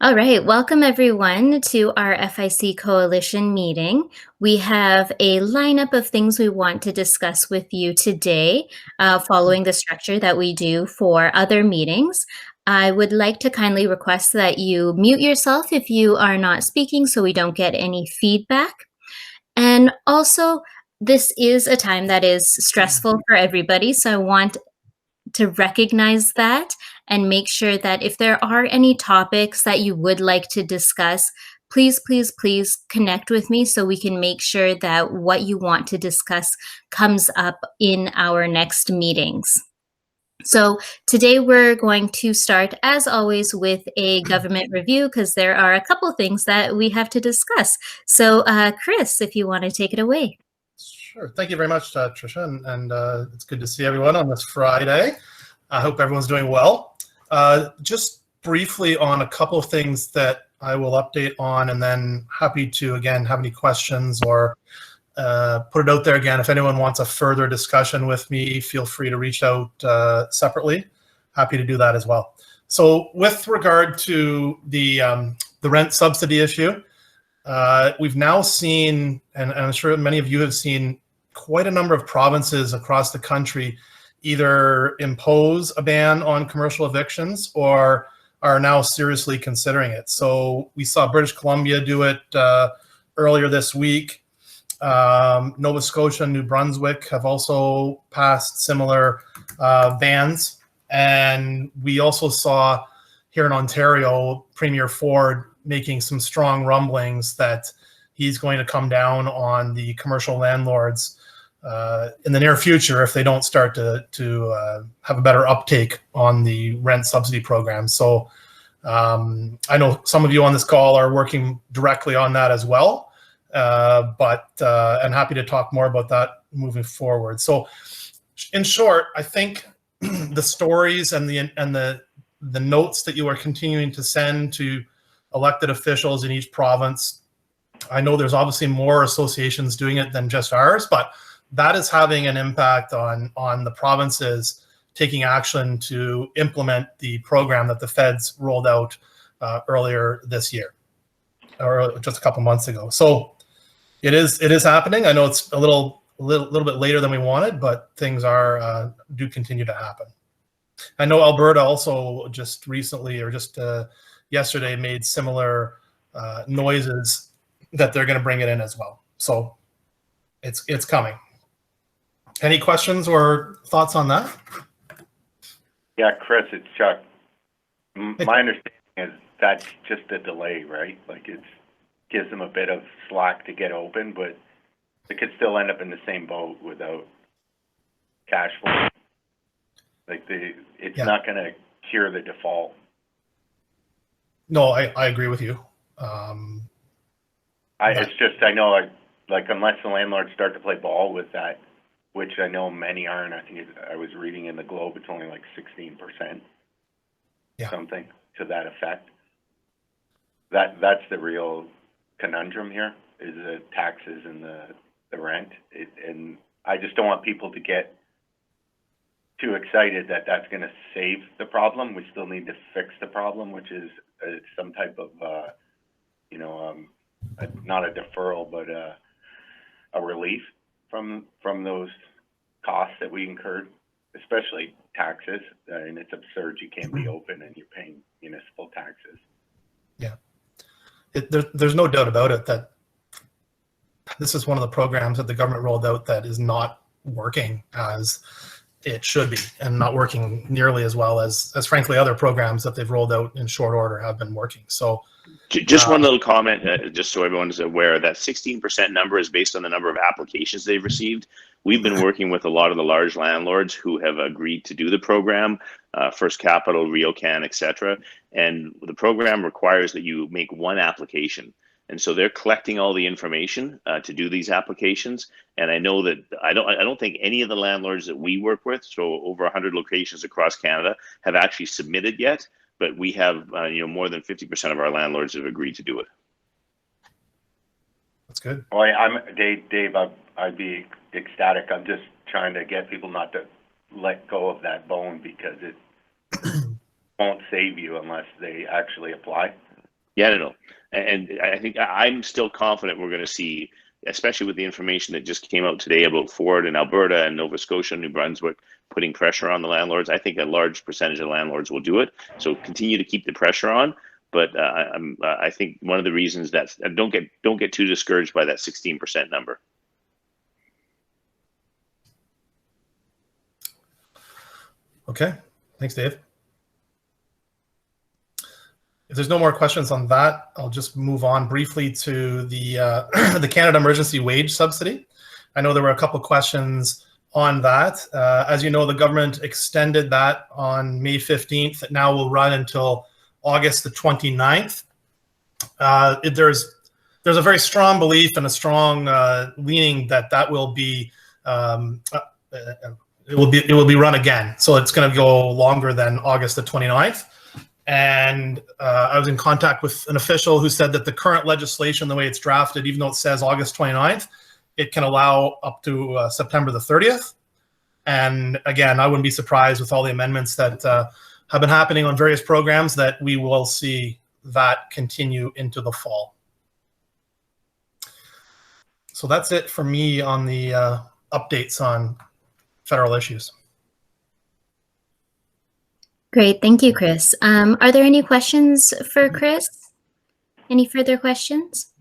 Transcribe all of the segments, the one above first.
All right, welcome everyone to our FIC Coalition meeting. We have a lineup of things we want to discuss with you today, following the structure that we do for other meetings. I would like to kindly request that you mute yourself if you are not speaking so we don't get any feedback. And also, this is a time that is stressful for everybody, so I want to recognize that and make sure that if there are any topics that you would like to discuss, please connect with me so we can make sure that what you want to discuss comes up in our next meetings. So today we're going to start, as always, with a government review because there are a couple things that we have to discuss. So, Chris, if you want to take it away. Sure. Thank you very much, Trisha, and it's good to see everyone on this Friday. I hope everyone's doing well. Just briefly on a couple of things that I will update on, and then happy to, again, have any questions or put it out there again. If anyone wants a further discussion with me, feel free to reach out separately. Happy to do that as well. So with regard to the rent subsidy issue, we've now seen, and I'm sure many of you have seen, quite a number of provinces across the country either impose a ban on commercial evictions or are now seriously considering it. So we saw British Columbia do it earlier this week. Nova Scotia and New Brunswick have also passed similar bans. And we also saw here in Ontario, Premier Ford making some strong rumblings that he's going to come down on the commercial landlords in the near future if they don't start to have a better uptake on the rent subsidy program. So I know some of you on this call are working directly on that as well, but I'm happy to talk more about that moving forward. So in short, I think the stories and the notes that you are continuing to send to elected officials in each province, I know there's obviously more associations doing it than just ours, but that is having an impact on the provinces taking action to implement the program that the feds rolled out earlier this year, or just a couple months ago. So it is happening. I know it's a little bit later than we wanted, but things are do continue to happen. I know Alberta also just recently, or just yesterday, made similar noises that they're going to bring it in as well. So it's coming. Any questions or thoughts on that? Yeah, Chris, it's Chuck. My understanding is that's just a delay, right? Like it gives them a bit of slack to get open, but it could still end up in the same boat without cash flow. Like it's not going to cure the default. No, I agree with you. It's just, I know, like unless the landlords start to play ball with that, which I know many aren't. I think I was reading in the Globe, it's only like 16%, something to that effect. That's the real conundrum here, is the taxes and the rent. And I just don't want people to get too excited that that's going to save the problem. We still need to fix the problem, which is some type of, not a deferral, but a relief from those costs that we incurred, especially taxes. And it's absurd you can't be open and you're paying municipal taxes. Yeah, there's no doubt about it that this is one of the programs that the government rolled out that is not working as it should be, and not working nearly as well as frankly other programs that they've rolled out in short order have been working. So just one little comment, just so everyone is aware, that 16% number is based on the number of applications they've received. We've been working with a lot of the large landlords who have agreed to do the program, First Capital, RioCan, etc. And the program requires that you make one application. And so they're collecting all the information to do these applications. And I know that I don't think any of the landlords that we work with, so over 100 locations across Canada, have actually submitted yet. But we have more than 50% of our landlords have agreed to do it. That's good. Well, Dave. I'd be ecstatic. I'm just trying to get people not to let go of that bone, because it won't save you unless they actually apply. Yeah, no. And I think I'm still confident we're going to see, especially with the information that just came out today about Ford and Alberta and Nova Scotia and New Brunswick putting pressure on the landlords. I think a large percentage of landlords will do it. So continue to keep the pressure on. But I think one of the reasons that don't get too discouraged by that 16% number. Okay, thanks, Dave. If there's no more questions on that, I'll just move on briefly to the the Canada Emergency Wage Subsidy. I know there were a couple questions on that. As you know, the government extended that on May 15th. It now will run until August the 29th. There's a very strong belief and a strong leaning that that will be it will be run again. So it's going to go longer than August the 29th. And I was in contact with an official who said that the current legislation, the way it's drafted, even though it says August 29th, it can allow up to September the 30th. And again, I wouldn't be surprised with all the amendments that have been happening on various programs that we will see that continue into the fall. So that's it for me on the updates on federal issues. Great, thank you, Chris. Are there any questions for Chris? Any further questions?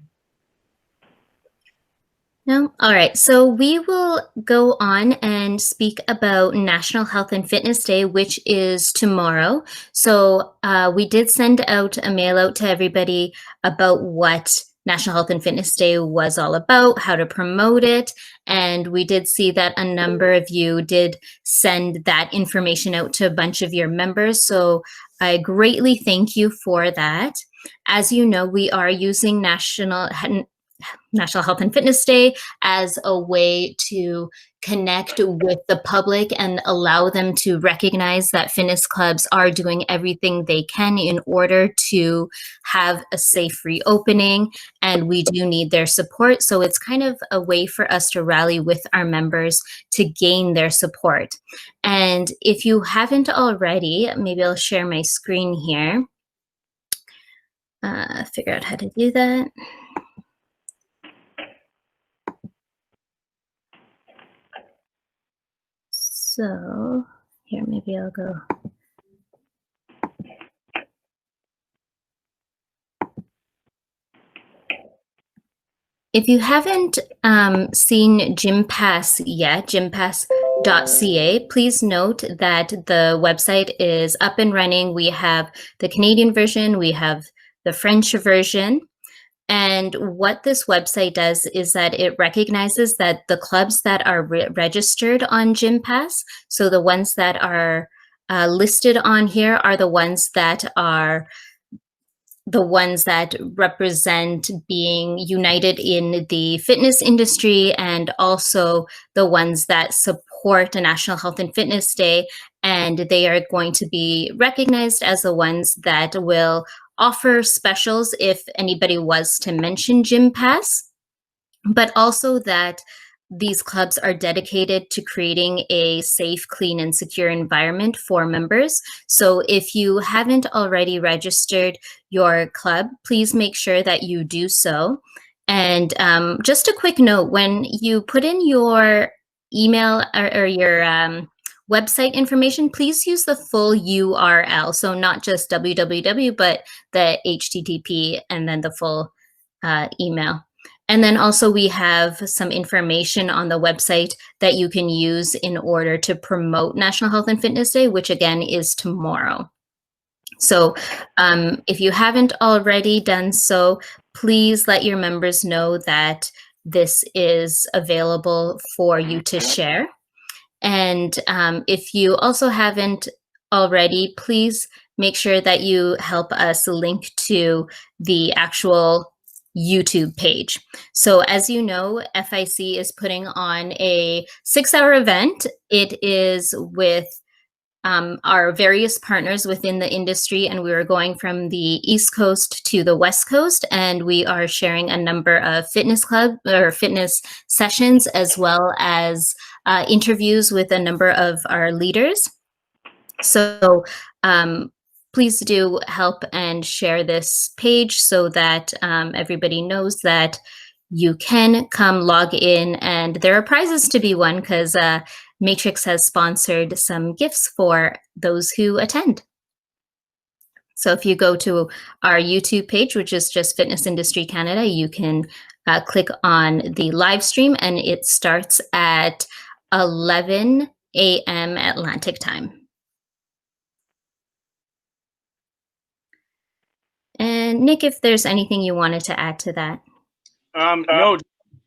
No? All right, so we will go on and speak about National Health and Fitness Day, which is tomorrow. So we did send out a mail out to everybody about what National Health and Fitness Day was all about, how to promote it, and we did see that a number of you did send that information out to a bunch of your members, so I greatly thank you for that. As you know, we are using National Health and Fitness Day as a way to connect with the public and allow them to recognize that fitness clubs are doing everything they can in order to have a safe reopening, and we do need their support. So it's kind of a way for us to rally with our members to gain their support. And if you haven't already, maybe I'll share my screen here. Figure out how to do that. So here, maybe I'll go. If you haven't seen GymPass yet, gympass.ca, please note that the website is up and running. We have the Canadian version, we have the French version. And what this website does is that it recognizes that the clubs that are registered on GymPass, so the ones that are listed on here are the ones that represent being united in the fitness industry, and also the ones that support a National Health and Fitness Day. And they are going to be recognized as the ones that will offer specials if anybody was to mention GymPass, but also that these clubs are dedicated to creating a safe, clean, and secure environment for members. So if you haven't already registered your club, please make sure that you do so. And just a quick note, when you put in your email or your website information, please use the full URL. So not just www, but the HTTP and then the full email. And then also we have some information on the website that you can use in order to promote National Health and Fitness Day, which again is tomorrow. So if you haven't already done so, please let your members know that this is available for you to share. And if you also haven't already, please make sure that you help us link to the actual YouTube page. So as you know, FIC is putting on a 6-hour event. It is with our various partners within the industry, and we are going from the East Coast to the West Coast, and we are sharing a number of fitness club or fitness sessions, as well as interviews with a number of our leaders. So please do help and share this page so that everybody knows that you can come log in, and there are prizes to be won because Matrix has sponsored some gifts for those who attend. So if you go to our YouTube page, which is just Fitness Industry Canada, you can click on the live stream, and it starts at 11 a.m. Atlantic time. And Nick, if there's anything you wanted to add to that. No,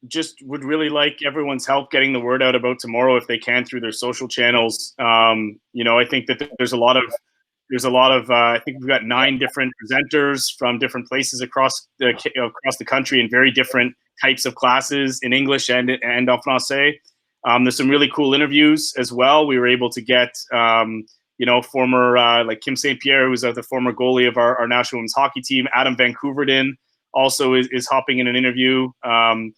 just would really like everyone's help getting the word out about tomorrow if they can through their social channels. You know, I think that there's a lot of I think we've got 9 different presenters from different places across the country in very different types of classes in English and en français. There's some really cool interviews as well. We were able to get you know, former like Kim St. Pierre, who's the former goalie of our national women's hockey team. Adam Van Couverden also is hopping in an interview, and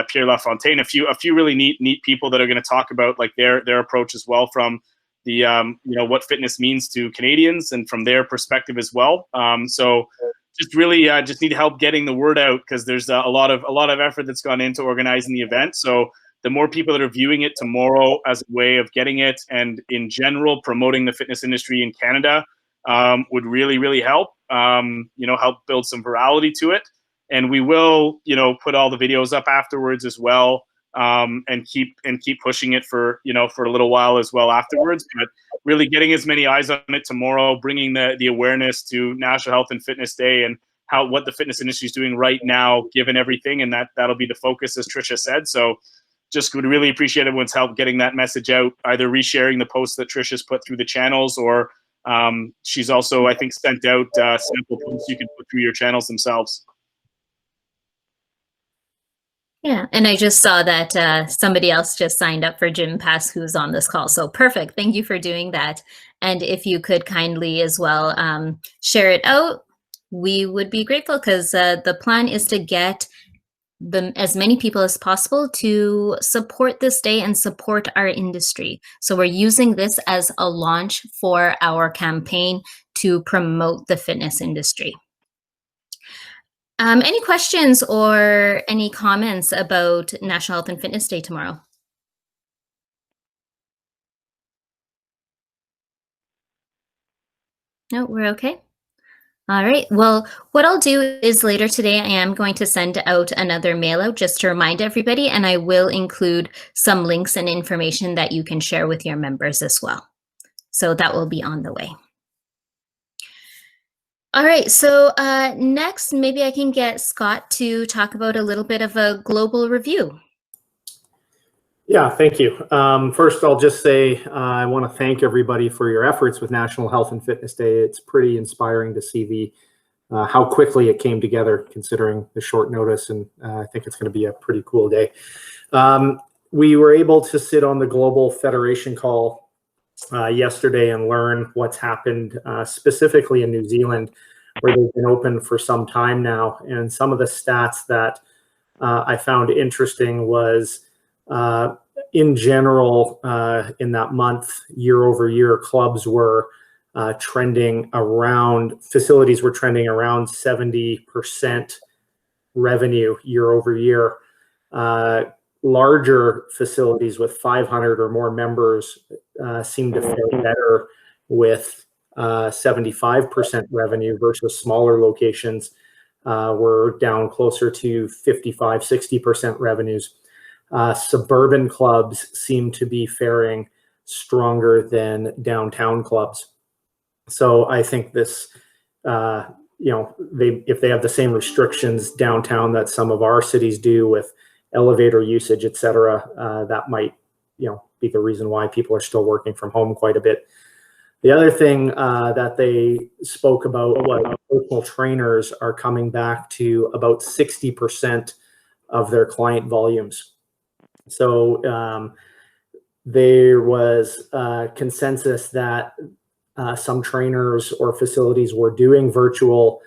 Pierre Lafontaine. A few really neat people that are going to talk about like their approach as well from the you know, what fitness means to Canadians and from their perspective as well. So just really just need help getting the word out, because there's a lot of effort that's gone into organizing the event. So the more people that are viewing it tomorrow as a way of getting it and in general promoting the fitness industry in Canada would really help. You know, help build some virality to it. And we will, you know, put all the videos up afterwards as well, and keep pushing it for, you know, for a little while as well afterwards. But really getting as many eyes on it tomorrow, bringing the awareness to National Health and Fitness Day and what the fitness industry is doing right now, given everything, and that'll be the focus, as Trisha said. So just would really appreciate everyone's help getting that message out, either resharing the posts that Trisha's put through the channels, or she's also, I think, sent out sample posts you can put through your channels themselves. Yeah, and I just saw that somebody else just signed up for Gym Pass who's on this call. So perfect. Thank you for doing that. And if you could kindly as well share it out, we would be grateful, because the plan is to get as many people as possible to support this day and support our industry. So we're using this as a launch for our campaign to promote the fitness industry. Any questions or any comments about National Health and Fitness Day tomorrow? No, we're okay. All right. Well, what I'll do is later today, I am going to send out another mail out just to remind everybody, and I will include some links and information that you can share with your members as well. So that will be on the way. All right. So next, maybe I can get Scott to talk about a little bit of a global review. Yeah, thank you. First, I'll just say I want to thank everybody for your efforts with National Health and Fitness Day. It's pretty inspiring to see how quickly it came together, considering the short notice, and I think it's going to be a pretty cool day. We were able to sit on the Global Federation call yesterday and learn what's happened specifically in New Zealand, where they've been open for some time now. And some of the stats that I found interesting was in general, in that month, year over year, clubs were trending around, facilities were trending around 70% revenue year over year. Larger facilities with 500 or more members seem to fare better with 75% revenue, versus smaller locations were down closer to 55, 60% revenues. Suburban clubs seem to be faring stronger than downtown clubs. So I think this, you know, if they have the same restrictions downtown that some of our cities do with elevator usage, et cetera, that might, you know, be the reason why people are still working from home quite a bit. The other thing that they spoke about was personal trainers are coming back to about 60% of their client volumes. So there was consensus that some trainers or facilities were doing virtual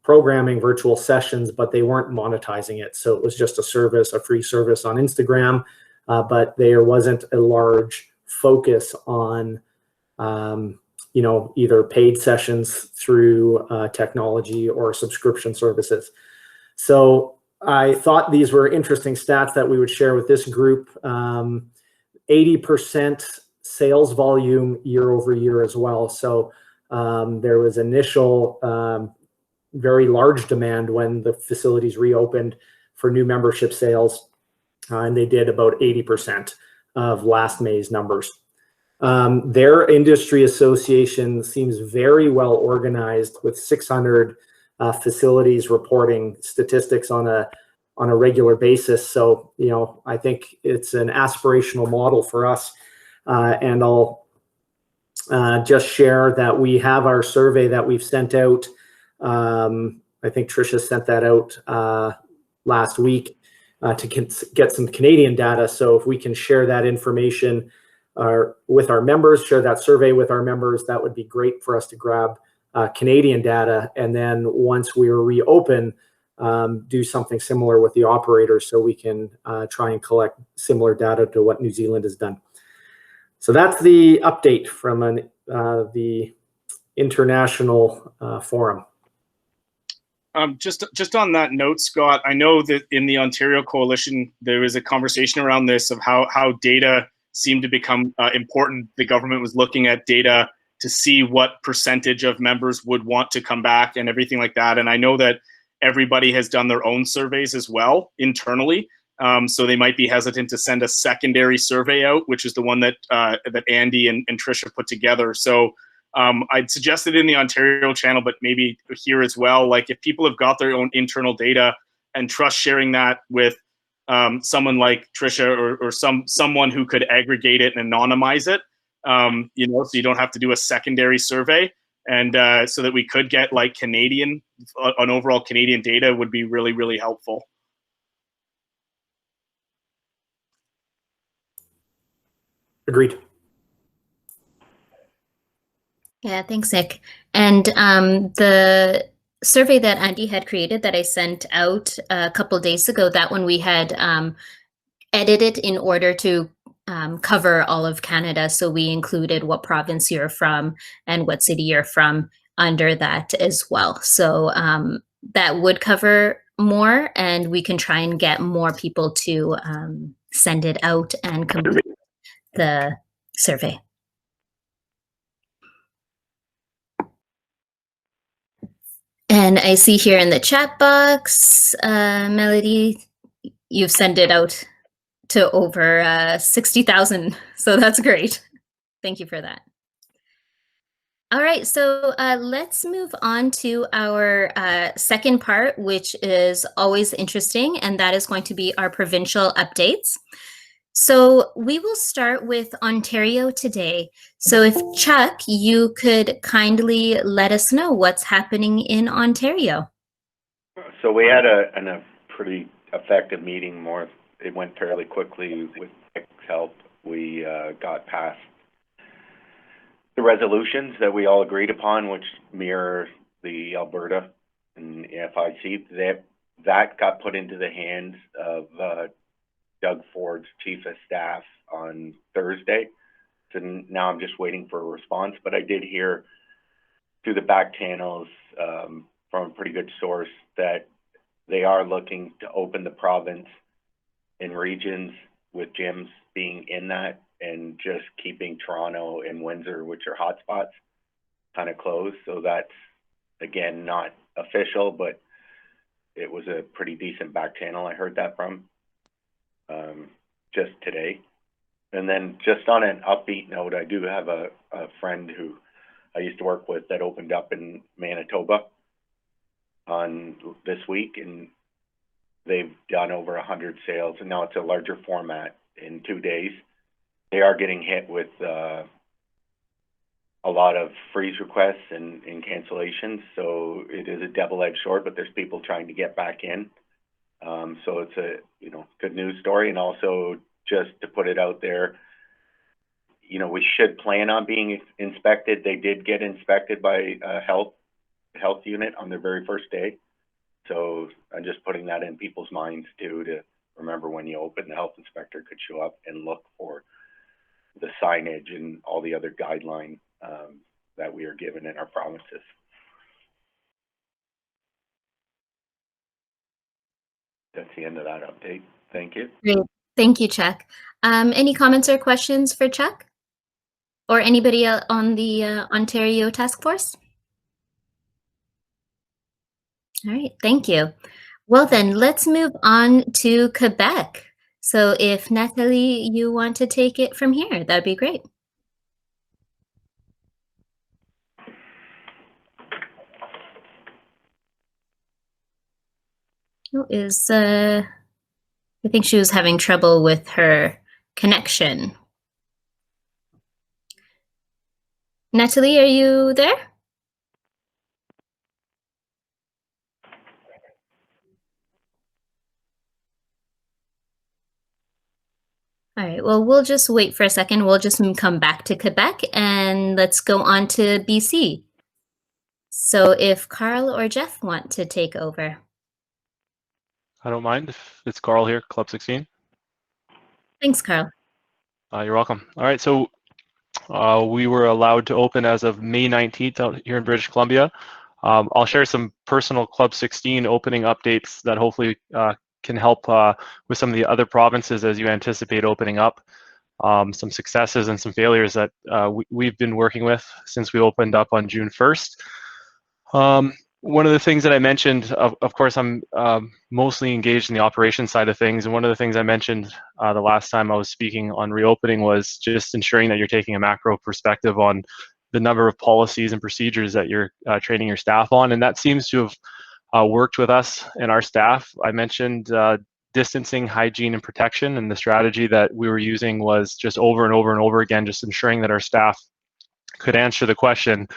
programming, virtual sessions, but they weren't monetizing it. So it was just a service, a free service on Instagram, but there wasn't a large focus on, you either paid sessions through technology or subscription services. So I thought these were interesting stats that we would share with this group. 80% sales volume year over year as well. So there was initial very large demand when the facilities reopened for new membership sales, and they did about 80% of last May's numbers. Their industry association seems very well organized, with 600 facilities reporting statistics on a regular basis. So, I think it's an aspirational model for us. And I'll just share that we have our survey that we've sent out. I think Trisha sent that out last week to get some Canadian data. So if we can share that information with our members, share that survey with our members, that would be great for us to grab Canadian data. And then once we're reopen, do something similar with the operators so we can try and collect similar data to what New Zealand has done. So that's the update from the international forum. Just on that note, Scott, I know that in the Ontario Coalition, there was a conversation around this of how data seemed to become important. The government was looking at data to see what percentage of members would want to come back and everything like that. And I know that everybody has done their own surveys as well internally. So they might be hesitant to send a secondary survey out, which is the one that that Andy and Trisha put together. So I'd suggest it in the Ontario channel, but maybe here as well. Like, if people have got their own internal data and trust sharing that with someone like Trisha or someone who could aggregate it and anonymize it, so you don't have to do a secondary survey, and so that we could get like an overall Canadian data would be really, really helpful. Agreed. Yeah, thanks, Nick. And the survey that Andy had created that I sent out a couple days ago, that one we had edited in order to cover all of Canada. So we included what province you're from and what city you're from under that as well. So that would cover more, and we can try and get more people to send it out and complete the survey. And I see here in the chat box, Melody, you've sent it out to over 60,000. So that's great. Thank you for that. All right, so let's move on to our second part, which is always interesting, and that is going to be our provincial updates. So we will start with Ontario today. So if Chuck, you could kindly let us know what's happening in Ontario. So we had a pretty effective meeting. It went fairly quickly with Nick's help. We got past the resolutions that we all agreed upon, which mirror the Alberta and the FIC. That got put into the hands of Doug Ford's chief of staff on Thursday. So now I'm just waiting for a response, but I did hear through the back channels from a pretty good source that they are looking to open the province in regions with gyms being in that, and just keeping Toronto and Windsor, which are hotspots, kind of closed. So that's, again, not official, but it was a pretty decent back channel I heard that from just today. And then just on an upbeat note, I do have a friend who I used to work with that opened up in Manitoba on this week, and they've done over 100 sales, and now it's a larger format in 2 days. They are getting hit with a lot of freeze requests and cancellations, so it is a double-edged sword, but there's people trying to get back in. So it's a good news story. And also, just to put it out there, we should plan on being inspected. They did get inspected by a health unit on their very first day. So I'm just putting that in people's minds too, to remember when you open, the health inspector could show up and look for the signage and all the other guideline that we are given in our provinces. That's the end of that update. Thank you. Great. Thank you, Chuck. Any comments or questions for Chuck? Or anybody on the Ontario Task Force? All right, thank you. Well then, let's move on to Quebec. So if Nathalie, you want to take it from here, that'd be great. I think she was having trouble with her connection. Nathalie, are you there? All right, well, we'll just wait for a second. We'll just come back to Quebec and let's go on to BC. So if Carl or Jeff want to take over. I don't mind if it's Carl here, Club 16. Thanks, Carl. You're welcome. All right, so we were allowed to open as of May 19th out here in British Columbia. I'll share some personal Club 16 opening updates that hopefully can help with some of the other provinces as you anticipate opening up. Some successes and some failures that we've been working with since we opened up on June 1st. One of the things that I mentioned, of course, I'm mostly engaged in the operations side of things. And one of the things I mentioned the last time I was speaking on reopening was just ensuring that you're taking a macro perspective on the number of policies and procedures that you're training your staff on. And that seems to have worked with us and our staff. I mentioned distancing, hygiene, and protection. And the strategy that we were using was just over and over and over again, just ensuring that our staff could answer the question.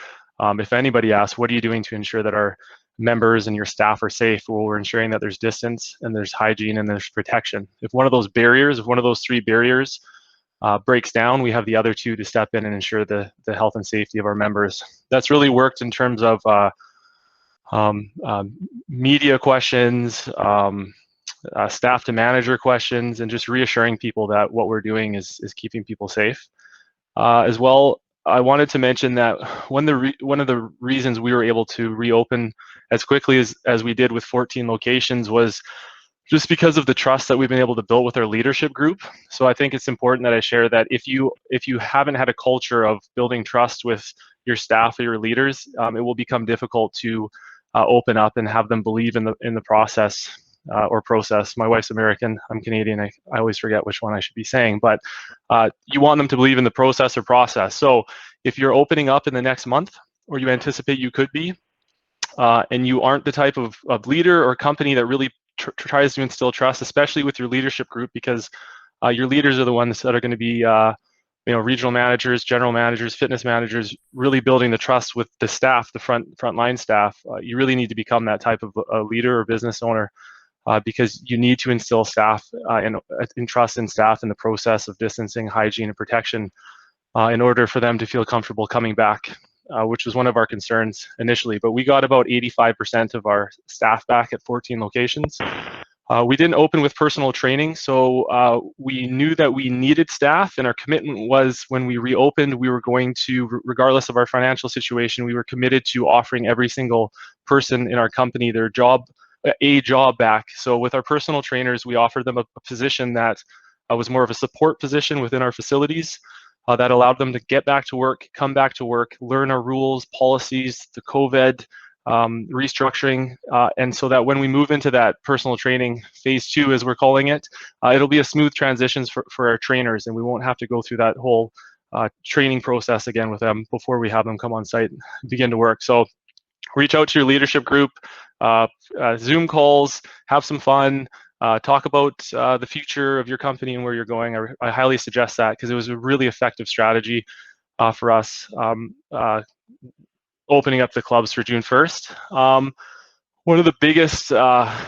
If anybody asks, what are you doing to ensure that our members and your staff are safe? Well, we're ensuring that there's distance and there's hygiene and there's protection. If one of those barriers, if one of those three barriers breaks down, we have the other two to step in and ensure the health and safety of our members. That's really worked in terms of media questions, staff to manager questions, and just reassuring people that what we're doing is keeping people safe. As well, I wanted to mention that one of the reasons we were able to reopen as quickly as we did with 14 locations was just because of the trust that we've been able to build with our leadership group. So I think it's important that I share that if you haven't had a culture of building trust with your staff or your leaders, it will become difficult to open up and have them believe in the process or process. My wife's American, I'm Canadian. I always forget which one I should be saying, but you want them to believe in the process or process. So if you're opening up in the next month, or you anticipate you could be, and you aren't the type of leader or company that really tries to instill trust, especially with your leadership group, because your leaders are the ones that are going to be regional managers, general managers, fitness managers, really building the trust with the staff, the frontline staff. You really need to become that type of a leader or business owner. Because you need to instill staff and trust in staff in the process of distancing, hygiene, and protection in order for them to feel comfortable coming back, which was one of our concerns initially. But we got about 85% of our staff back at 14 locations. We didn't open with personal training, so we knew that we needed staff, and our commitment was when we reopened, we were going to, regardless of our financial situation, we were committed to offering every single person in our company a job back. So with our personal trainers, we offered them a position that was more of a support position within our facilities that allowed them to get back to work, come back to work, learn our rules, policies, the COVID restructuring, and so that when we move into that personal training phase 2, as we're calling it, it'll be a smooth transition for our trainers, and we won't have to go through that whole training process again with them before we have them come on site and begin to work. So reach out to your leadership group, Zoom calls, have some fun, talk about the future of your company and where you're going. I highly suggest that because it was a really effective strategy for us opening up the clubs for June 1st. One of the biggest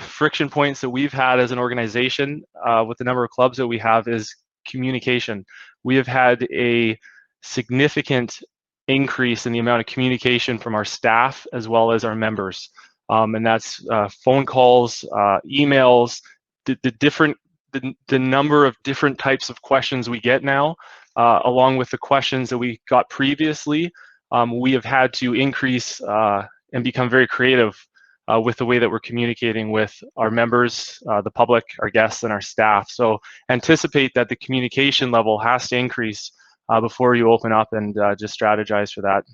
friction points that we've had as an organization with the number of clubs that we have is communication. We have had a significant increase in the amount of communication from our staff as well as our members. And that's phone calls, emails, the number of different types of questions we get now, along with the questions that we got previously, we have had to increase and become very creative with the way that we're communicating with our members, the public, our guests, and our staff. So anticipate that the communication level has to increase before you open up, and just strategize for that.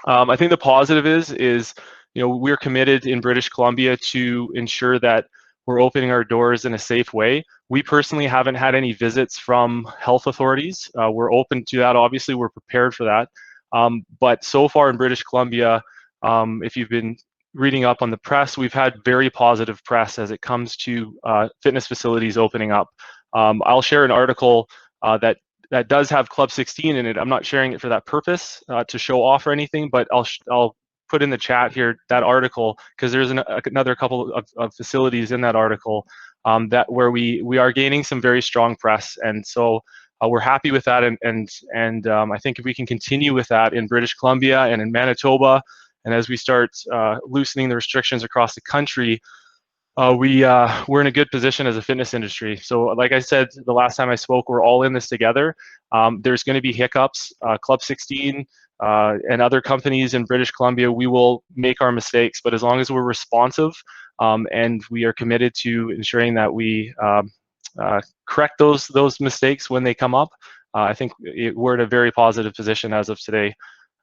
I think the positive is we're committed in British Columbia to ensure that we're opening our doors in a safe way. We personally haven't had any visits from health authorities. We're open to that. Obviously, we're prepared for that. But so far in British Columbia, if you've been reading up on the press, we've had very positive press as it comes to fitness facilities opening up. I'll share an article that does have Club 16 in it. I'm not sharing it for that purpose to show off or anything, but I'll put in the chat here that article, because there's another couple of facilities in that article where we are gaining some very strong press, and so we're happy with that, and I think if we can continue with that in British Columbia and in Manitoba, and as we start loosening the restrictions across the country, we're in a good position as a fitness industry. So like I said the last time I spoke, we're all in this together. There's going to be hiccups. Club 16 and other companies in British Columbia, we will make our mistakes, but as long as we're responsive and we are committed to ensuring that we correct those mistakes when they come up, I think we're in a very positive position as of today.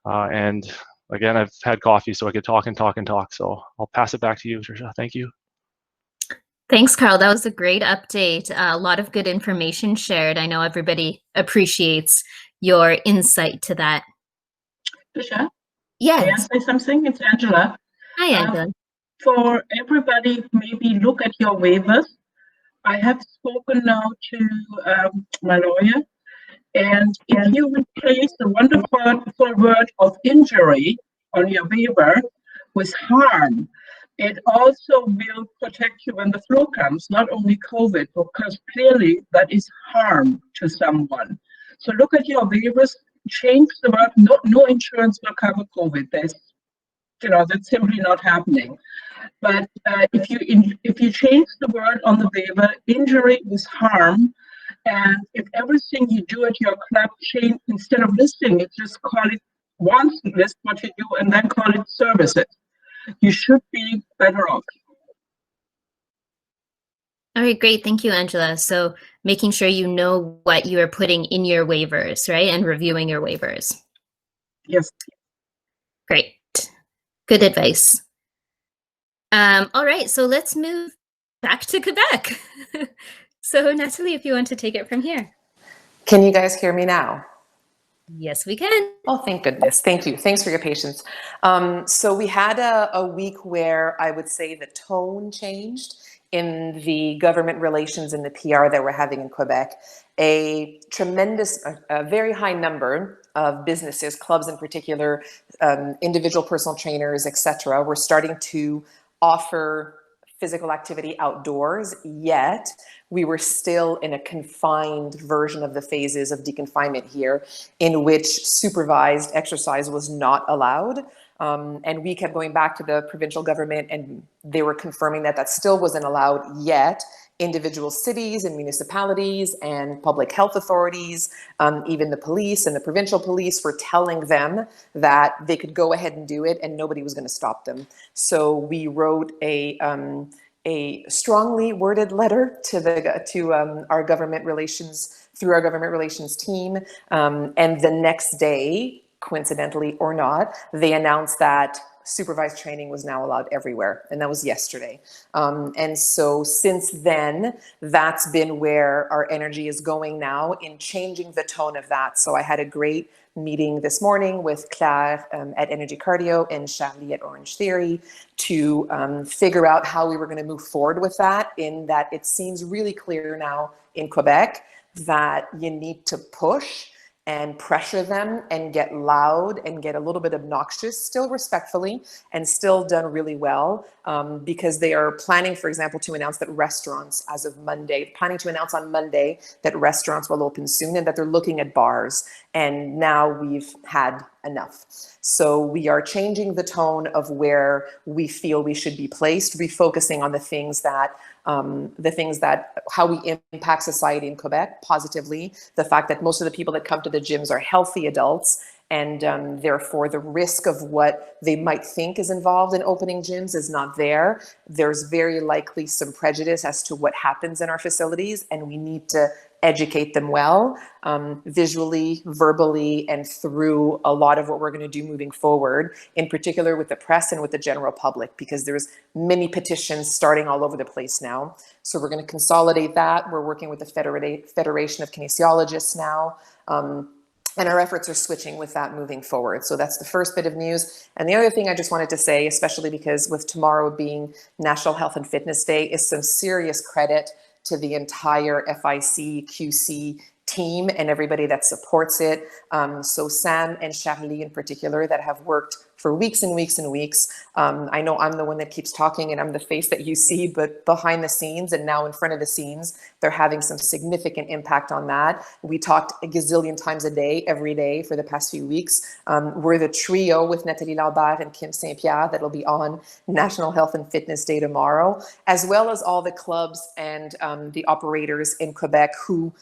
And again, I've had coffee, so I could talk and talk and talk. So I'll pass it back to you, Trisha. Thank you. Thanks, Carl. That was a great update. A lot of good information shared. I know everybody appreciates your insight to that. Trisha? Yes. May I say something? It's Angela. Hi, Angela. For everybody, maybe look at your waivers. I have spoken now to my lawyer, and if you would place the wonderful word of injury on your waiver with harm, it also will protect you when the flu comes, not only COVID, because clearly that is harm to someone. So look at your waivers, change the word, no insurance will cover COVID. That's simply not happening. But if you change the word on the waiver, injury with harm, and if everything you do at your club change, instead of listing it, just call it once, list what you do, and then call it services. You should be better off. All right, great. Thank you, Angela. So making sure you know what you are putting in your waivers, right? And reviewing your waivers. Yes. Great. Good advice. All right, so let's move back to Quebec. So Nathalie, if you want to take it from here. Can you guys hear me now? Yes, we can. Oh, thank goodness. Thank you. Thanks for your patience. So we had a week where I would say the tone changed in the government relations and the PR that we're having in Quebec. A very high number of businesses, clubs in particular, individual personal trainers, etc., were starting to offer physical activity outdoors, yet we were still in a confined version of the phases of deconfinement here, in which supervised exercise was not allowed. And we kept going back to the provincial government, and they were confirming that that still wasn't allowed, yet individual cities and municipalities and public health authorities, even the police and the provincial police, were telling them that they could go ahead and do it and nobody was going to stop them. So we wrote a strongly worded letter to our government relations, through our government relations team, and the next day, coincidentally or not, they announced that supervised training was now allowed everywhere, and that was yesterday. And so since then, that's been where our energy is going now, in changing the tone of that. So I had a great meeting this morning with Claire at Energy Cardio and Charlie at Orange Theory to figure out how we were going to move forward with that, in that it seems really clear now in Quebec that you need to push and pressure them and get loud and get a little bit obnoxious, still respectfully, and still done really well, because they are planning, for example, to announce that restaurants, as of Monday, planning to announce on Monday that restaurants will open soon and that they're looking at bars. And now we've had enough. So we are changing the tone of where we feel we should be placed, refocusing on the things that how we impact society in Quebec positively, the fact that most of the people that come to the gyms are healthy adults, And therefore, the risk of what they might think is involved in opening gyms is not there. There's very likely some prejudice as to what happens in our facilities, and we need to educate them well, visually, verbally, and through a lot of what we're going to do moving forward, in particular with the press and with the general public, because there's many petitions starting all over the place now. So we're going to consolidate that. We're working with the Federation of Kinesiologists now. And our efforts are switching with that moving forward. So that's the first bit of news. And the other thing I just wanted to say, especially because with tomorrow being National Health and Fitness Day, is some serious credit to the entire FIC QC team and everybody that supports it. So Sam and Charlie in particular that have worked for weeks and weeks and weeks. I know I'm the one that keeps talking and I'm the face that you see, but behind the scenes and now in front of the scenes, they're having some significant impact on that. We talked a gazillion times a day, every day for the past few weeks. We're the trio with Nathalie and Kim Saint-Pierre that'll be on National Health and Fitness Day tomorrow, as well as all the clubs and the operators in Quebec who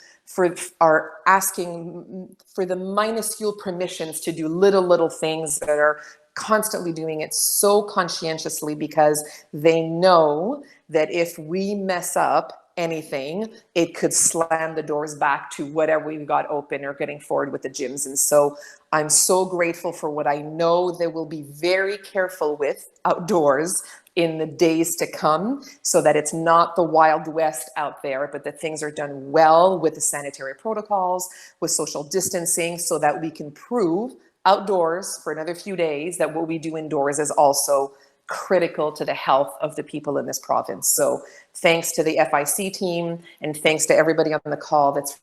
are asking for the minuscule permissions to do little things that are constantly doing it so conscientiously because they know that if we mess up anything, it could slam the doors back to whatever we've got open or getting forward with the gyms. And so I'm so grateful for what I know they will be very careful with outdoors in the days to come, so that it's not the Wild West out there, but that things are done well with the sanitary protocols, with social distancing, so that we can prove outdoors for another few days that what we do indoors is also critical to the health of the people in this province. So thanks to the FIC team and thanks to everybody on the call that's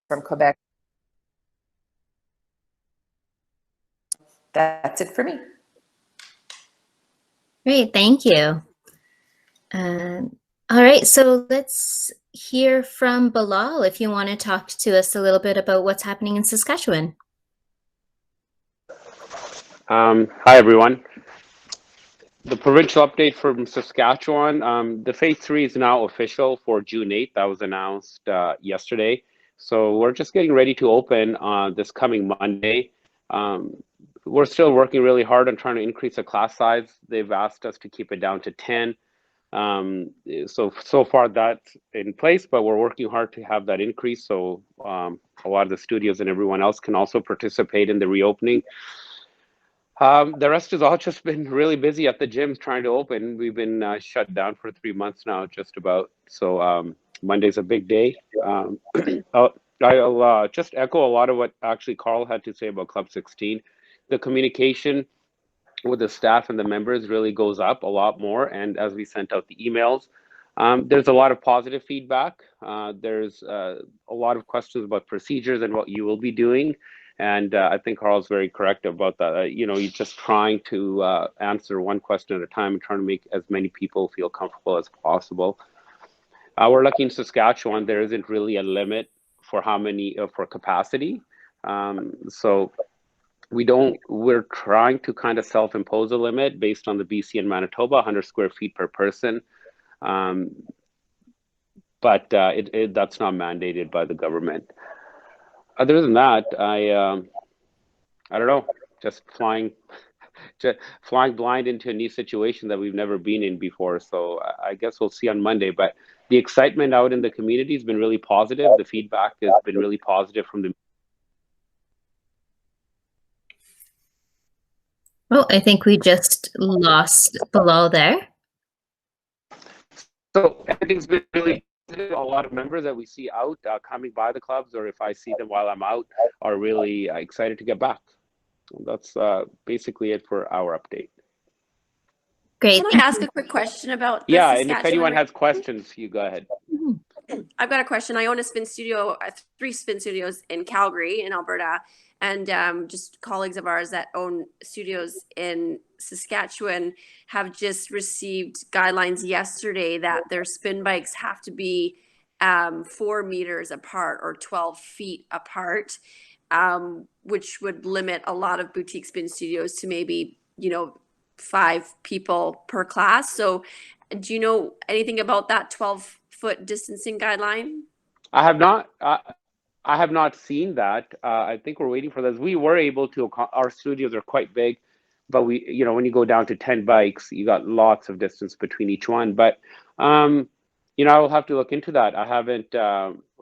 from Quebec. That's it for me. Great, thank you. All right, so let's hear from Balal if you want to talk to us a little bit about what's happening in Saskatchewan. Hi, everyone. The provincial update from Saskatchewan, the phase 3 is now official for June 8th. That was announced yesterday. So we're just getting ready to open this coming Monday. We're still working really hard on trying to increase the class size. They've asked us to keep it down to 10. So far that's in place, but we're working hard to have that increase. So a lot of the studios and everyone else can also participate in the reopening. The rest has all just been really busy at the gyms trying to open. We've been shut down for 3 months now, just about. So Monday's a big day. I'll just echo a lot of what actually Carl had to say about Club 16. The communication with the staff and the members really goes up a lot more. And as we sent out the emails, there's a lot of positive feedback. There's a lot of questions about procedures and what you will be doing. And I think Carl's very correct about that. You're just trying to answer one question at a time and trying to make as many people feel comfortable as possible. We're lucky in Saskatchewan, there isn't really a limit for how many, for capacity. So we're trying to kind of self-impose a limit based on the BC and Manitoba, 100 square feet per person. But that's not mandated by the government. Other than that, I don't know, just flying blind into a new situation that we've never been in before. So I guess we'll see on Monday, but the excitement out in the community has been really positive. The feedback has been really positive from the. Oh, I think we just lost Balal there. So everything's been really positive. A lot of members that we see out coming by the clubs, or if I see them while I'm out, are really excited to get back. That's basically it for our update. Great. Can I ask a quick question about the and if anyone has questions, you go ahead. I've got a question. I own a spin studio, 3 spin studios in Calgary, in Alberta, and just colleagues of ours that own studios in Saskatchewan have just received guidelines yesterday that their spin bikes have to be 4 meters apart or 12 feet apart, which would limit a lot of boutique spin studios to maybe, 5 people per class. So do you know anything about that 12-foot distancing guideline? I have not. I have not seen that. I think we're waiting for this. We were able to, our studios are quite big, but we, you know, when you go down to 10 bikes, you got lots of distance between each one. But, you know, I will have to look into that. I haven't,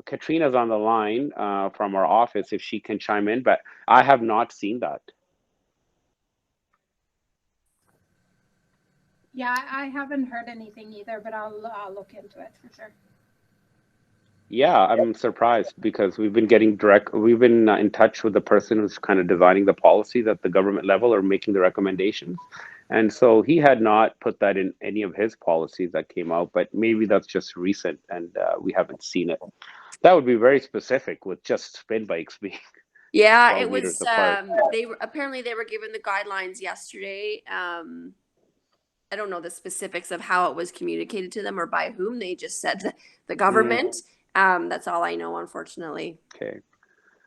Katrina's on the line from our office if she can chime in, but I have not seen that. Yeah, I haven't heard anything either, but I'll look into it for sure. Yeah, I'm surprised because we've been in touch with the person who's kind of designing the policies at the government level or making the recommendations. And so he had not put that in any of his policies that came out, but maybe that's just recent and we haven't seen it. That would be very specific with just spin bikes being Yeah, 12 it was, meters apart. apparently they were given the guidelines yesterday. I don't know the specifics of how it was communicated to them or by whom. They just said the government. That's all I know, unfortunately. Okay.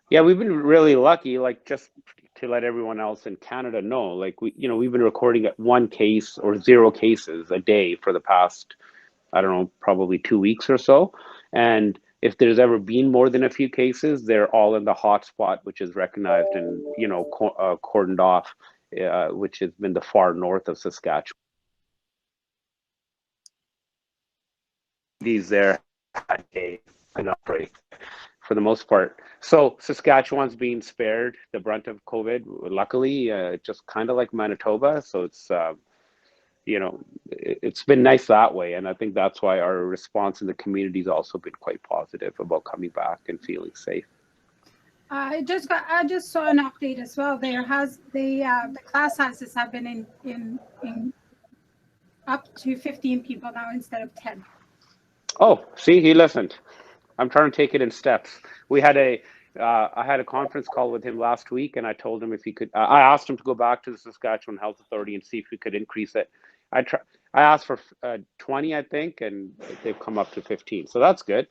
Yeah, we've been really lucky, like just to let everyone else in Canada know, like we've been recording at 1 case or 0 cases a day for the past, I don't know, probably 2 weeks or so. And if there's ever been more than a few cases, they're all in the hotspot, which is recognized and, cordoned off, which has been the far north of Saskatchewan. These there had an outbreak for the most part. So Saskatchewan's being spared the brunt of COVID, luckily, just kind of like Manitoba. So it's, it's been nice that way. And I think that's why our response in the community has also been quite positive about coming back and feeling safe. I just saw an update as well. There has the class sizes have been in up to 15 people now instead of 10. Oh, see, he listened. I'm trying to take it in steps. I had a conference call with him last week, and I told him if he could. I asked him to go back to the Saskatchewan Health Authority and see if we could increase it. I asked for 20, I think, and they've come up to 15. So that's good.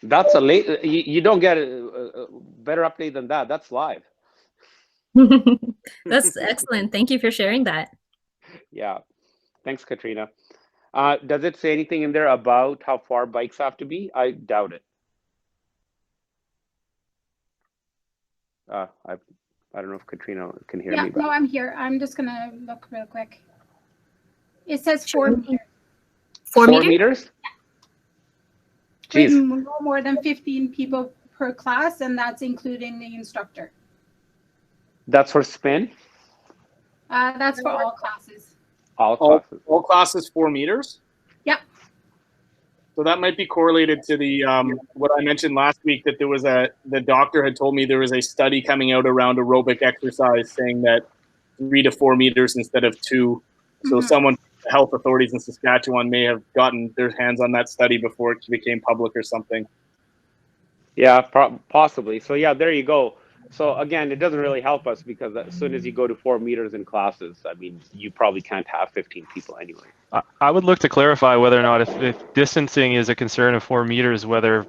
That's a late. You don't get a better update than that. That's live. That's excellent. Thank you for sharing that. Yeah. Thanks, Katrina. Does it say anything in there about how far bikes have to be? I doubt it. I don't know if Katrina can hear me. No, I'm here. I'm just gonna look real quick. It says 4 meters. 4 meters? 4 meters? With Jeez. no more than 15 people per class, and that's including the instructor. That's for spin? That's for all classes. All classes. All classes 4 meters? Yep. So that might be correlated to the what I mentioned last week, that there was the doctor had told me there was a study coming out around aerobic exercise saying that 3 to 4 meters instead of 2. So someone, health authorities in Saskatchewan may have gotten their hands on that study before it became public or something. Yeah, possibly. So yeah, there you go. So again, it doesn't really help us because as soon as you go to 4 meters in classes, I mean, you probably can't have 15 people anyway. I would look to clarify whether or not if distancing is a concern of 4 meters, whether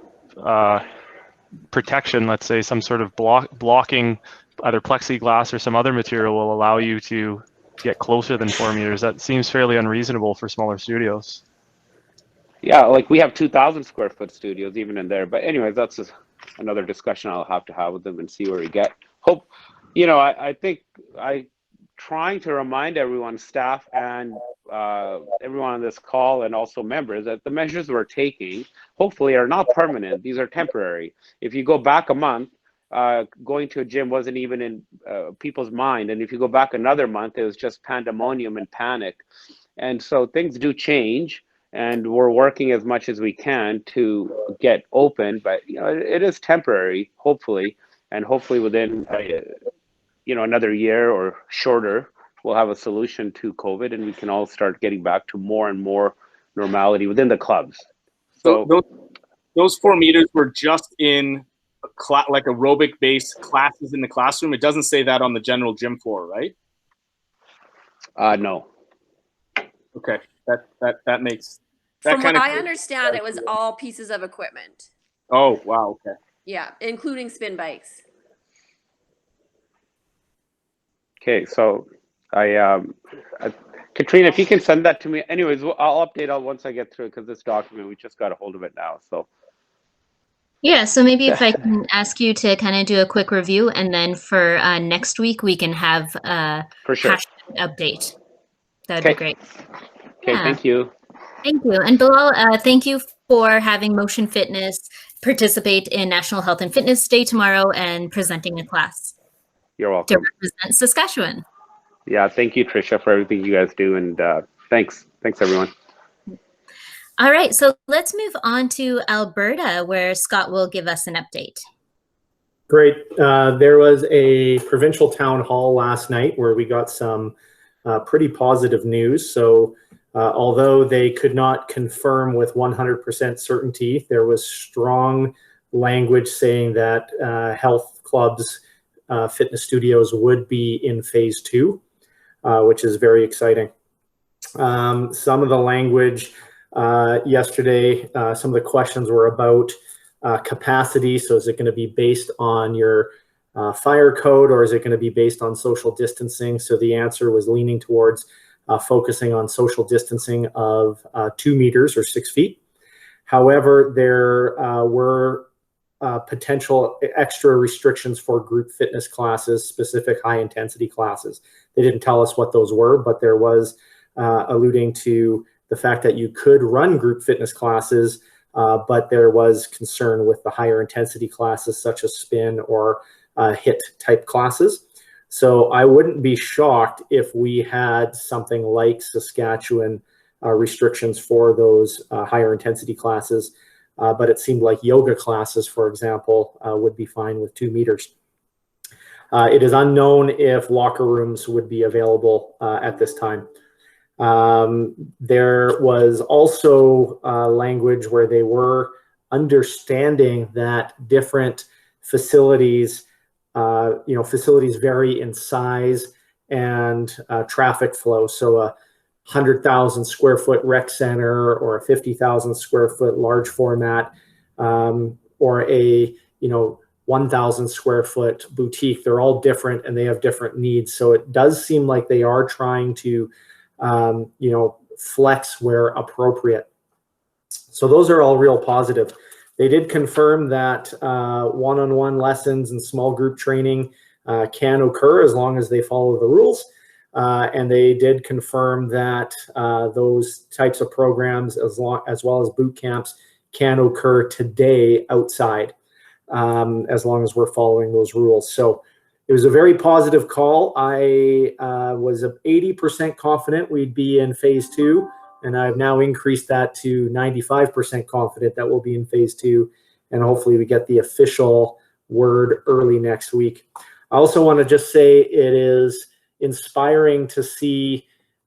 protection, let's say some sort of blocking either plexiglass or some other material will allow you to get closer than 4 meters. That seems fairly unreasonable for smaller studios. Yeah, like we have 2,000 square foot studios even in there. But anyways, that's just another discussion I'll have to have with them and see where we get. I think trying to remind everyone, staff and everyone on this call and also members, that the measures we're taking hopefully are not permanent. These are temporary. If you go back a month, going to a gym wasn't even in people's mind. And if you go back another month, it was just pandemonium and panic. And so things do change. And we're working as much as we can to get open, but it is temporary, hopefully, and hopefully within another year or shorter, we'll have a solution to COVID, and we can all start getting back to more and more normality within the clubs. So those 4 meters were just in like aerobic-based classes in the classroom. It doesn't say that on the general gym floor, right? No. Okay, that makes that From kind what of. I understand, it was all pieces of equipment. Oh wow! Okay. Yeah, including spin bikes. Okay, so Katrina, if you can send that to me. Anyways, I'll update once I get through it because this document, we just got a hold of it now. So Yeah, so maybe if I can ask you to kind of do a quick review, and then for next week we can have a For sure. hashtag update. That'd be great. Okay, Yeah. thank you. Thank you. And Balal, thank you for having Motion Fitness participate in National Health and Fitness Day tomorrow and presenting a class You're to welcome. represent Saskatchewan. Yeah, thank you, Trisha, for everything you guys do, and thanks everyone. All right, so let's move on to Alberta, where Scott will give us an update. Great. There was a provincial town hall last night where we got some pretty positive news. So although they could not confirm with 100% certainty, there was strong language saying that health clubs, fitness studios would be in phase 2, which is very exciting. Some of the language yesterday, some of the questions were about capacity. So is it going to be based on your fire code, or is it going to be based on social distancing? So the answer was leaning towards focusing on social distancing of 2 meters or 6 feet. However, there were potential extra restrictions for group fitness classes, specific high intensity classes. They didn't tell us what those were, but there was alluding to the fact that you could run group fitness classes, but there was concern with the higher intensity classes such as spin or HIIT type classes. So I wouldn't be shocked if we had something like Saskatchewan restrictions for those higher intensity classes, but it seemed like yoga classes, for example, would be fine with 2 meters. It is unknown if locker rooms would be available at this time. There was also language where they were understanding that different facilities, facilities vary in size and traffic flow. So a 100,000 square foot rec center or a 50,000 square foot large format, or a 1,000 square foot boutique, they're all different and they have different needs. So it does seem like they are trying to flex where appropriate. So those are all real positive. They did confirm that one-on-one lessons and small group training can occur as long as they follow the rules. And they did confirm that those types of programs, as well as boot camps, can occur today outside, as long as we're following those rules. So it was a very positive call. I was 80% confident we'd be in phase 2, and I've now increased that to 95% confident that we'll be in phase 2, and hopefully we get the official word early next week. I also want to just say it is inspiring to see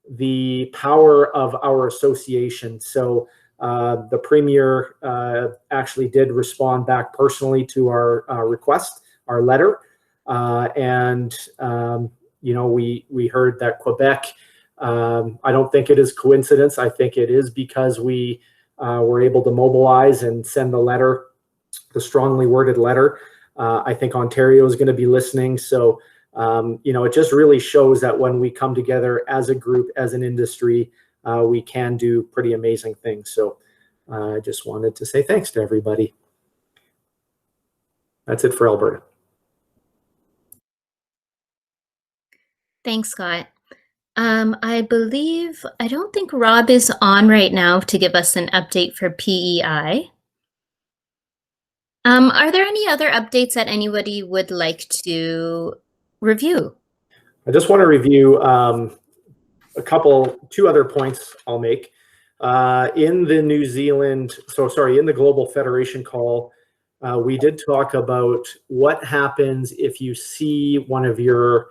the power of our association. So the Premier actually did respond back personally to our request, our letter. We heard that Quebec, I don't think it is coincidence. I think it is because we were able to mobilize and send the letter, the strongly worded letter. I think Ontario is going to be listening. So, it just really shows that when we come together as a group, as an industry, we can do pretty amazing things. So I just wanted to say thanks to everybody. That's it for Alberta. Thanks, Scott. I don't think Rob is on right now to give us an update for PEI. Are there any other updates that anybody would like to review? I just want to review two other points I'll make. In the in the Global Federation call, we did talk about what happens if you see one of your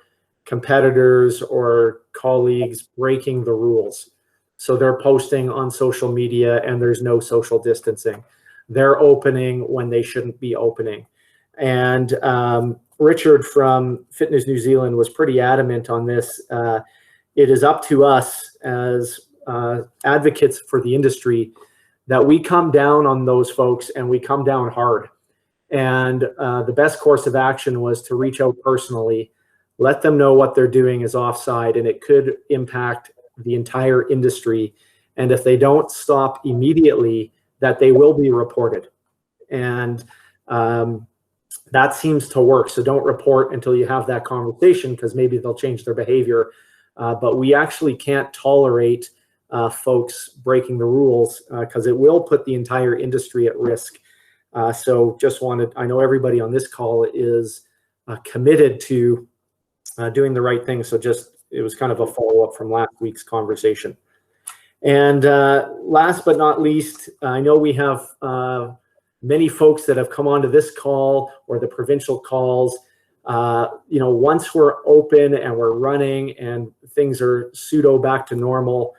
competitors or colleagues breaking the rules. So they're posting on social media and there's no social distancing. They're opening when they shouldn't be opening. And Richard from Fitness New Zealand was pretty adamant on this. It is up to us as advocates for the industry that we come down on those folks, and we come down hard. And the best course of action was to reach out personally, let them know what they're doing is offside, and it could impact the entire industry. And if they don't stop immediately, that they will be reported. And That seems to work. So don't report until you have that conversation, because maybe they'll change their behavior. But we actually can't tolerate folks breaking the rules, because it will put the entire industry at risk. So just wanted, I know everybody on this call is committed to doing the right thing. So just, it was kind of a follow-up from last week's conversation. And last but not least, I know we have many folks that have come onto this call or the provincial calls. Once we're open and we're running and things are pseudo back to normal,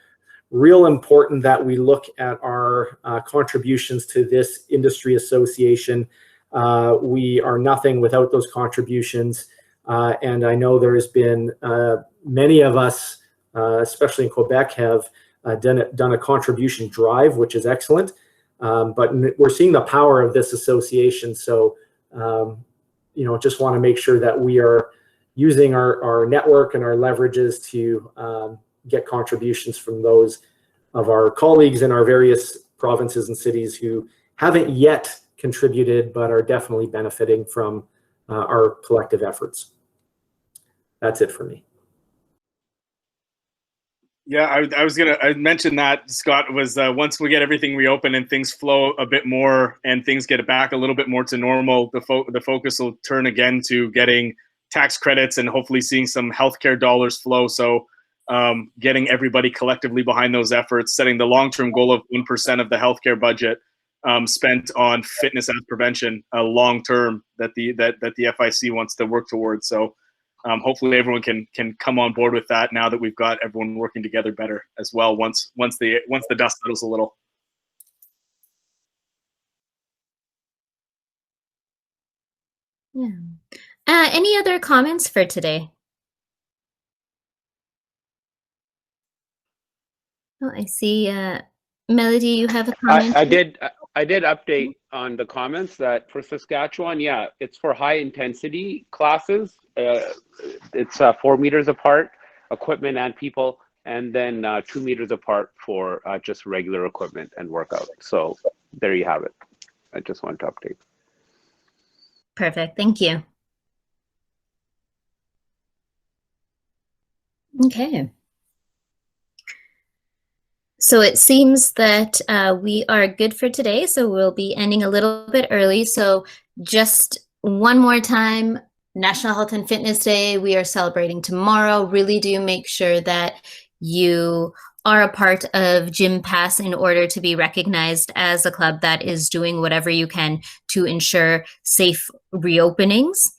real important that we look at our contributions to this industry association. We are nothing without those contributions. And I know there has been many of us, especially in Quebec, have done a contribution drive, which is excellent. But we're seeing the power of this association. So, just want to make sure that we are using our network and our leverages to get contributions from those of our colleagues in our various provinces and cities who haven't yet contributed, but are definitely benefiting from our collective efforts. That's it for me. Yeah, I mentioned that, Scott, was once we get everything reopened and things flow a bit more and things get back a little bit more to normal, the focus will turn again to getting tax credits and hopefully seeing some healthcare dollars flow. So getting everybody collectively behind those efforts, setting the long-term goal of 1% of the healthcare budget spent on fitness and prevention long-term that the FIC wants to work towards. So hopefully everyone can come on board with that now that we've got everyone working together better as well once the dust settles a little. Yeah. Any other comments for today? Oh, I see. Melody, you have a comment? I did update on the comments that for Saskatchewan, yeah, it's for high intensity classes. It's 4 meters apart, equipment and people, and then 2 meters apart for just regular equipment and workout. So there you have it. I just wanted to update. Perfect. Thank you. Okay. So it seems that we are good for today. So we'll be ending a little bit early. So just one more time, National Health and Fitness Day, we are celebrating tomorrow. Really do make sure that you are a part of Gym Pass in order to be recognized as a club that is doing whatever you can to ensure safe reopenings,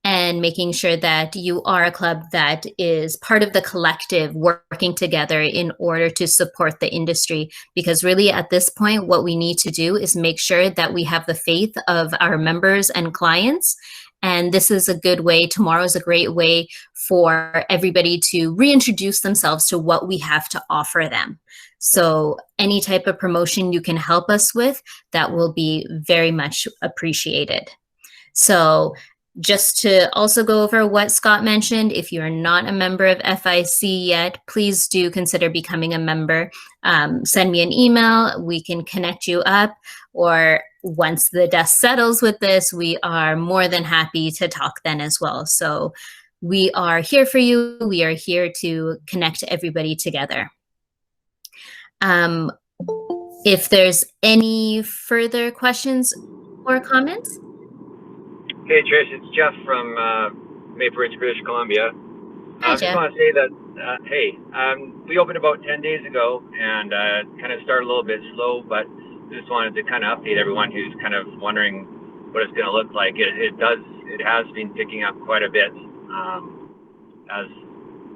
and making sure that you are a club that is part of the collective working together in order to support the industry. Because really at this point, what we need to do is make sure that we have the faith of our members and clients. And this is a good way, tomorrow is a great way for everybody to reintroduce themselves to what we have to offer them. So any type of promotion you can help us with, that will be very much appreciated. So just to also go over what Scott mentioned, if you're not a member of FIC yet, please do consider becoming a member. Send me an email, we can connect you up, or once the dust settles with this, we are more than happy to talk then as well. So we are here for you. We are here to connect everybody together. If there's any further questions or comments? Hey Trish, it's Jeff from Maple Ridge, British Columbia. Hi, I just want to say that, we opened about 10 days ago and kind of started a little bit slow, but just wanted to kind of update everyone who's kind of wondering what it's going to look like. It has been picking up quite a bit. As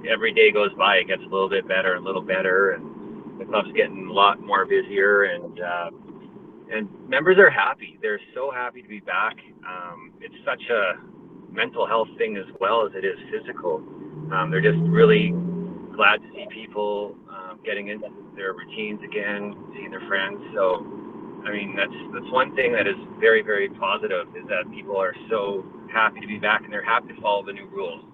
every day goes by, it gets a little bit better and a little better, and the club's getting a lot more busier, and members are happy. They're so happy to be back. It's such a mental health thing as well as it is physical. They're just really glad to see people getting into their routines again, seeing their friends. So, I mean, that's one thing that is very, very positive, is that people are so happy to be back, and they're happy to follow the new rules.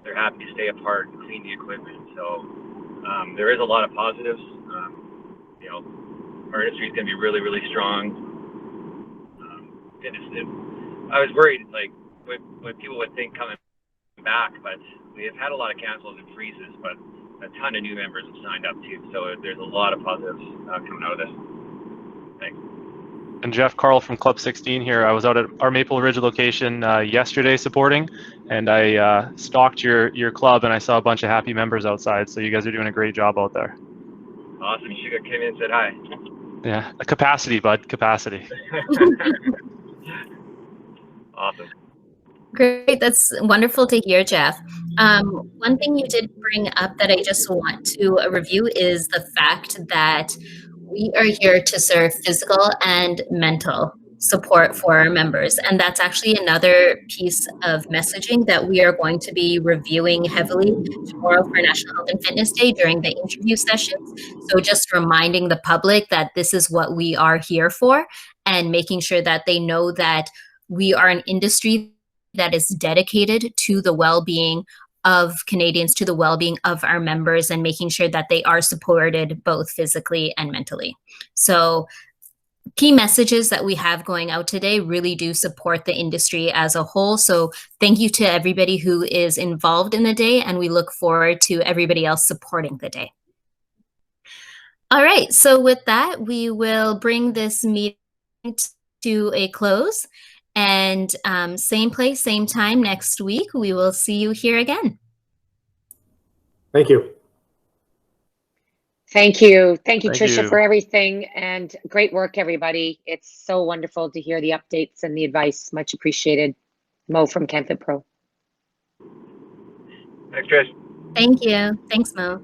They're happy to stay apart and clean the equipment. So there is a lot of positives. Our industry is going to be really, really strong. I was worried, like, what people would think coming back, but we have had a lot of cancels and freezes, but a ton of new members have signed up too. So there's a lot of positives coming out of this. Thanks. And Jeff, Carl from Club 16 here. I was out at our Maple Ridge location yesterday supporting, and I stalked your club, and I saw a bunch of happy members outside. So you guys are doing a great job out there. Awesome. You should have came in and said hi. Yeah, a capacity, bud, capacity. Awesome. Great, that's wonderful to hear, Jeff. One thing you did bring up that I just want to review is the fact that we are here to serve physical and mental support for our members. And that's actually another piece of messaging that we are going to be reviewing heavily tomorrow for National Health and Fitness Day during the interview sessions. So just reminding the public that this is what we are here for, and making sure that they know that we are an industry that is dedicated to the well-being of Canadians, to the well-being of our members, and making sure that they are supported both physically and mentally. So key messages that we have going out today really do support the industry as a whole. So thank you to everybody who is involved in the day, and we look forward to everybody else supporting the day. All right, so with that, we will bring this meeting to a close. And same place, same time next week. We will see you here again. Thank you. Thank you. Thank you, Thank Trisha, you. for everything. And great work, everybody. It's so wonderful to hear the updates and the advice. Much appreciated. Mo from Canfit Pro. Thanks, Trish. Thank you. Thanks, Mo.